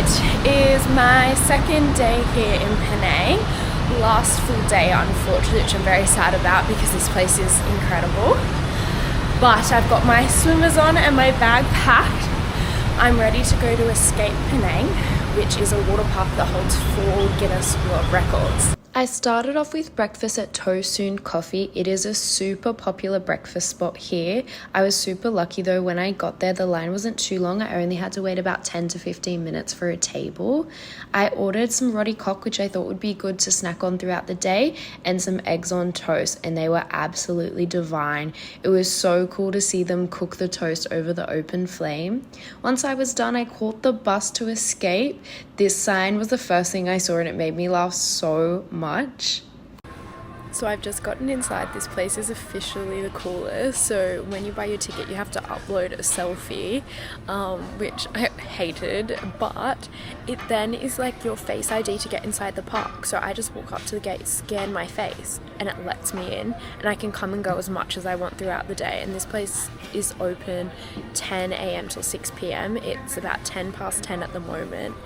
It is my second day here in Penang. Last full day, unfortunately, which I'm very sad about because this place is incredible. But I've got my swimmers on and my bag packed. I'm ready to go to Escape Penang, which is a water park that holds 4 Guinness World Records. I started off with breakfast at Tosoon Coffee. It is a super popular breakfast spot here. I was super lucky though. When I got there, the line wasn't too long. I only had to wait about 10 to 15 minutes for a table. I ordered some roti cock, which I thought would be good to snack on throughout the day, and some eggs on toast, and they were absolutely divine. It was so cool to see them cook the toast over the open flame. Once I was done, I caught the bus to Escape. This sign was the first thing I saw and it made me laugh so much. So I've just gotten inside. This place is officially the coolest. So when you buy your ticket, you have to upload a selfie, which I hated, but it then is like your face ID to get inside the park. So I just walk up to the gate, scan my face, and it lets me in, and I can come and go as much as I want throughout the day. And this place is open 10 a.m. till 6 p.m. It's about 10 past 10 at the moment,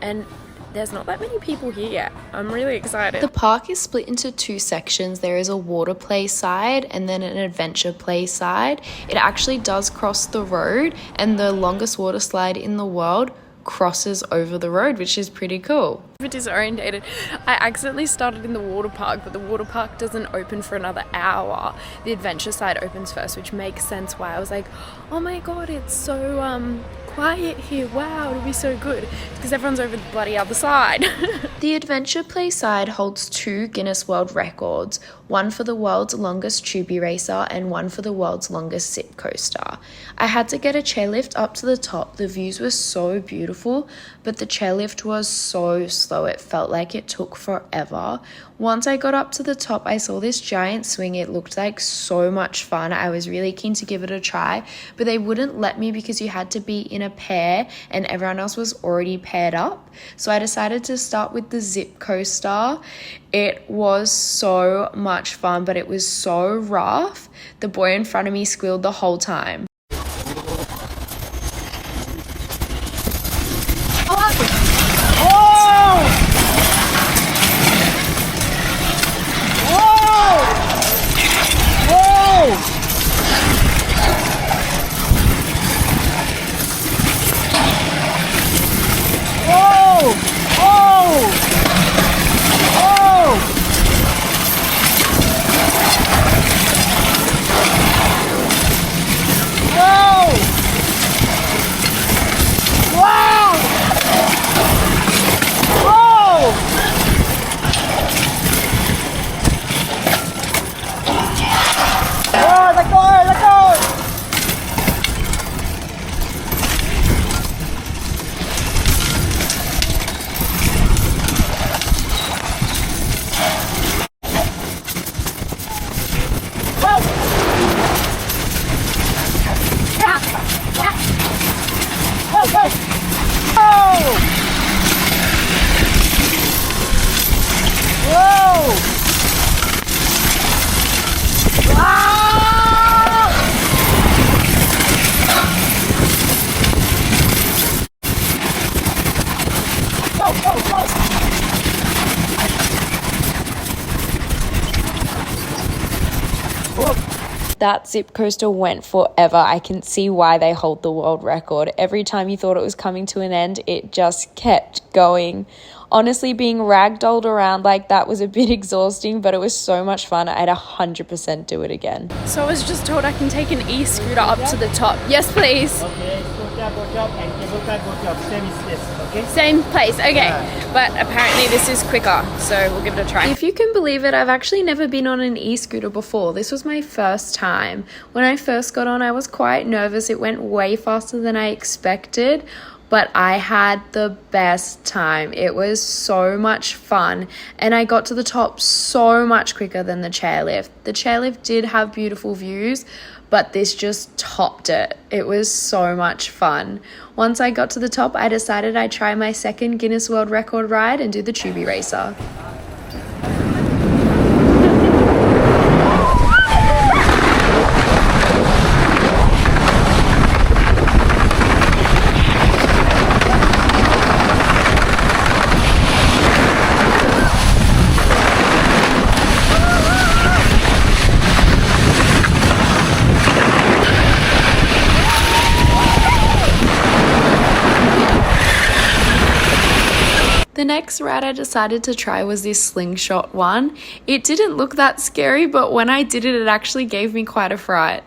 and there's not that many people here yet. I'm really excited. The park is split into 2 sections. There is a water play side and then an adventure play side. It actually does cross the road, and the longest water slide in the world crosses over the road, which is pretty cool. I'm disorientated. I accidentally started in the water park, but the water park doesn't open for another hour. The adventure side opens first, which makes sense why I was like, oh my god, it's so quiet here. Wow, it'll be so good. It's because everyone's over the bloody other side. The adventure play side holds 2 Guinness World Records, one for the world's longest tubey racer and one for the world's longest zip coaster. I had to get a chairlift up to the top. The views were so beautiful, but the chairlift was so slow. It felt like it took forever. Once I got up to the top, I saw this giant swing. It looked like so much fun. I was really keen to give it a try, but they wouldn't let me because you had to be in a pair and everyone else was already paired up. So I decided to start with the zip coaster. It was so much fun, but it was so rough. The boy in front of me squealed the whole time. That zip coaster went forever. I can see why they hold the world record. Every time you thought it was coming to an end, it just kept going. Honestly, being ragdolled around like that was a bit exhausting, but it was so much fun. I'd 100% do it again. So I was just told I can take an e-scooter up to the top. Yes, please. Okay, scooter go top and cable car go top. Same is this, okay? Same place, okay. But apparently this is quicker, so we'll give it a try. If you can believe it, I've actually never been on an e-scooter before. This was my first time. When I first got on, I was quite nervous. It went way faster than I expected, but I had the best time. It was so much fun, and I got to the top so much quicker than the chairlift. The chairlift did have beautiful views, but this just topped it. It was so much fun. Once I got to the top, I decided I'd try my second Guinness World Record ride and do the tubey racer. The next ride I decided to try was this slingshot one. It didn't look that scary, but when I did it, it actually gave me quite a fright.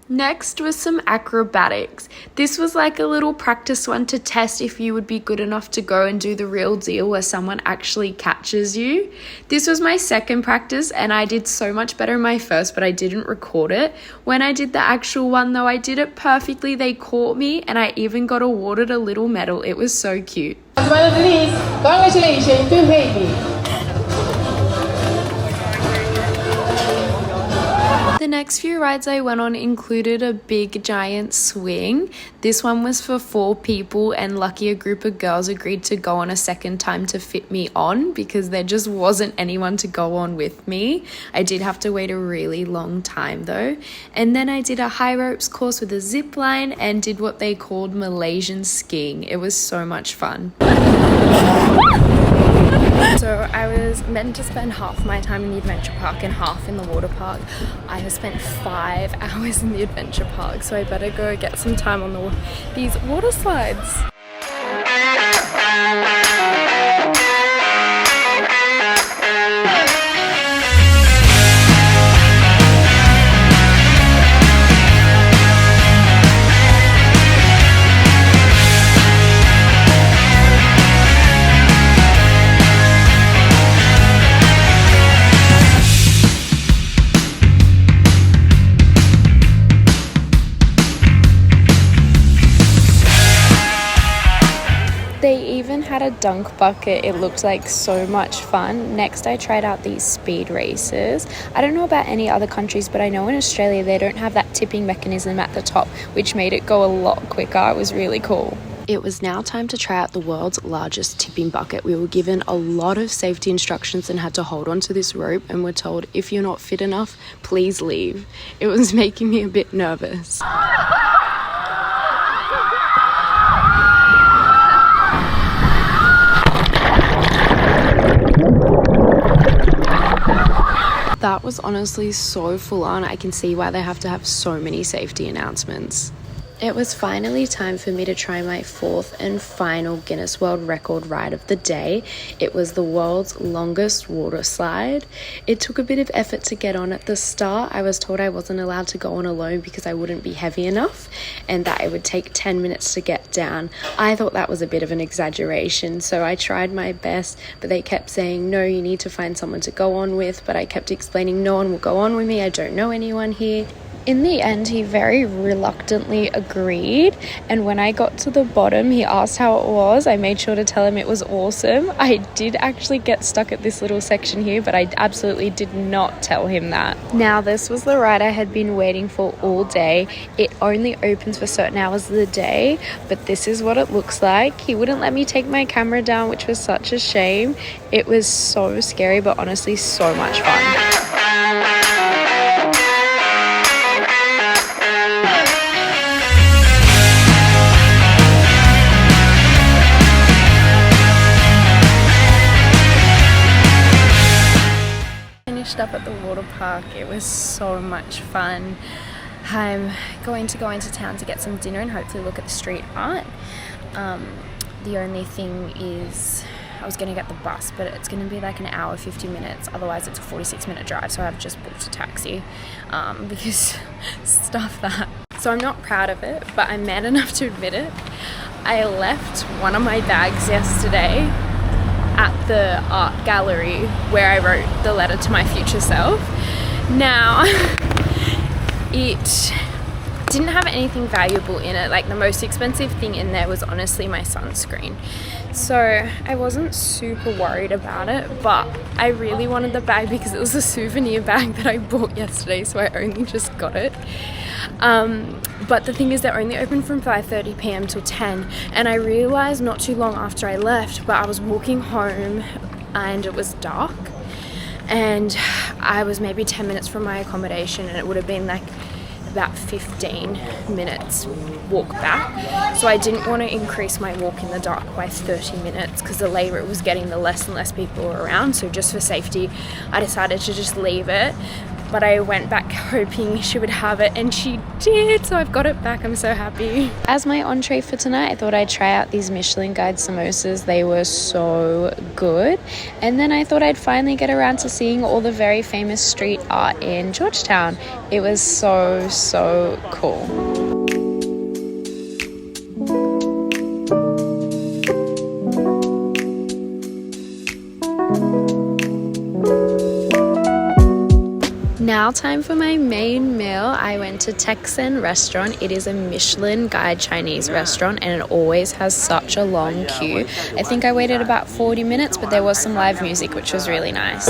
Next was some acrobatics. This was like a little practice one to test if you would be good enough to go and do the real deal where someone actually catches you. This was my second practice and I did so much better in my first, but I didn't record it. When I did the actual one though, I did it perfectly. They caught me and I even got awarded a little medal. It was so cute. Congratulations to Haiti. The next few rides I went on included a big giant swing. This one was for 4 people and lucky a group of girls agreed to go on a second time to fit me on because there just wasn't anyone to go on with me. I did have to wait a really long time though. And then I did a high ropes course with a zip line and did what they called Malaysian skiing. It was so much fun. So I was meant to spend half my time in the adventure park and half in the water park. I have spent 5 hours in the adventure park, so I better go get some time on these water slides. They even had a dunk bucket. It looked like so much fun. Next, I tried out these speed races. I don't know about any other countries, but I know in Australia they don't have that tipping mechanism at the top, which made it go a lot quicker. It was really cool. It was now time to try out the world's largest tipping bucket. We were given a lot of safety instructions and had to hold on to this rope and were told, if you're not fit enough, please leave. It was making me a bit nervous. That was honestly so full on. I can see why they have to have so many safety announcements. It was finally time for me to try my 4th and final Guinness World Record ride of the day. It was the world's longest water slide. It took a bit of effort to get on at the start. I was told I wasn't allowed to go on alone because I wouldn't be heavy enough and that it would take 10 minutes to get down. I thought that was a bit of an exaggeration, so I tried my best, but they kept saying, no, you need to find someone to go on with, but I kept explaining, no one will go on with me. I don't know anyone here. In the end, he very reluctantly agreed, and when I got to the bottom, he asked how it was. I made sure to tell him it was awesome. I did actually get stuck at this little section here, but I absolutely did not tell him that. Now, this was the ride I had been waiting for all day. It only opens for certain hours of the day, but this is what it looks like. He wouldn't let me take my camera down, which was such a shame. It was so scary, but honestly, so much fun. Up at the water park. It was so much fun. I'm going to go into town to get some dinner and hopefully look at the street art. The only thing is I was going to get the bus, but it's going to be like an hour 50 minutes, otherwise it's a 46-minute drive, so I've just booked a taxi because stuff that. So I'm not proud of it, but I'm man enough to admit it. I left one of my bags yesterday at the art gallery where I wrote the letter to my future self. Now, it didn't have anything valuable in it. Like, the most expensive thing in there was honestly my sunscreen. So I wasn't super worried about it, but I really wanted the bag because it was a souvenir bag that I bought yesterday, so I only just got it. But the thing is, they're only open from 5:30 p.m. till 10, and I realized not too long after I left, but I was walking home and it was dark and I was maybe 10 minutes from my accommodation, and it would have been like about 15 minutes walk back. So I didn't want to increase my walk in the dark by 30 minutes because the later it was getting, the less and less people were around. So just for safety, I decided to just leave it. but I went back hoping she would have it, and she did, so I've got it back. I'm so happy. As my entree for tonight, I thought I'd try out these Michelin guide samosas. They were so good. And then I thought I'd finally get around to seeing all the very famous street art in Georgetown. It was so cool. Now time for my main meal. I went to Texan restaurant. It is a Michelin guide Chinese restaurant and it always has such a long queue. I think I waited about 40 minutes, but there was some live music, which was really nice.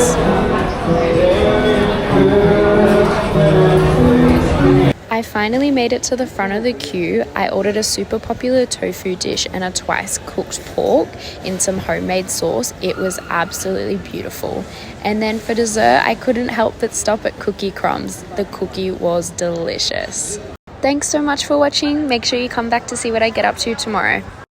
I finally made it to the front of the queue. I ordered a super popular tofu dish and a twice cooked pork in some homemade sauce. It was absolutely beautiful. And then for dessert, I couldn't help but stop at cookie crumbs. The cookie was delicious. Thanks so much for watching. Make sure you come back to see what I get up to tomorrow.